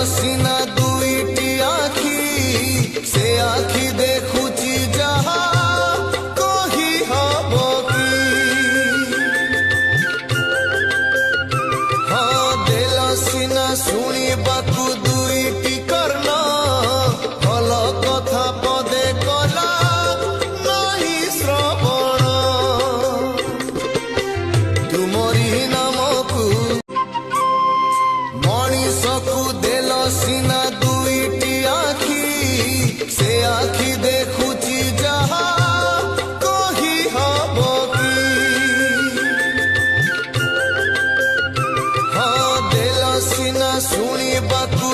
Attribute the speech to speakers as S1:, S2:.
S1: ସିନା ଦୁଇଟି ଆଖି ସେ ଆଖି ଦେଖୁଛି ଯାହା କହି ହବ କି ହଁ ଦେଲ ସିନା ଶୁଣିବାକୁ ଦୁଇଟି କର୍ଣ୍ଣ ଭଲ କଥା ପଦେ କଲା ନାହିଁ ଶ୍ରବଣ ତୁମରି ନାମକୁ ମଣିଷକୁ ଦେଲ ସିନା ଦୁଇଟି ଆଖି ସେ ଆଖି ଦେଖୁଛି ଯାହା କହି ହବ କି ହଁ ଦେଲ ସିନା ଶୁଣିବାକୁ